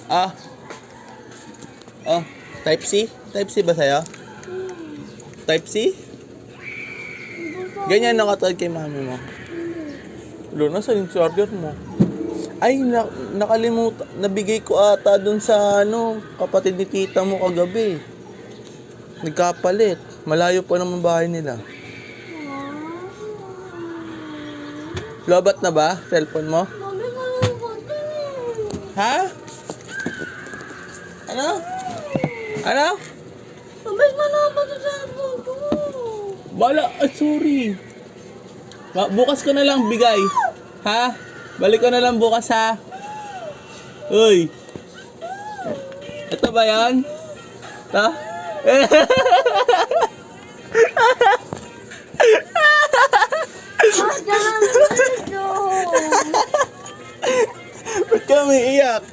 Ah. Oh, type C? Type C ba sa'yo? Type C? Ganyan nakatawad kay mami mo. Lo, nasa yung charger mo? Ay, nakalimutan. Nabigay ko ata dun sa kapatid ni tita mo kagabi. Nagkapalit. Malayo pa naman bahay nila. Lobat na ba? Cellphone mo? Ha? Ano? Ano? Mabas mo na ba sa cellphone ko? Bala, sorry. Bukas ko na lang bigay. Ha? Balik ko na lang bukas ha. Uy. Ito ba yan? Ha? Diyan na dito. Ba't ka umiiyak?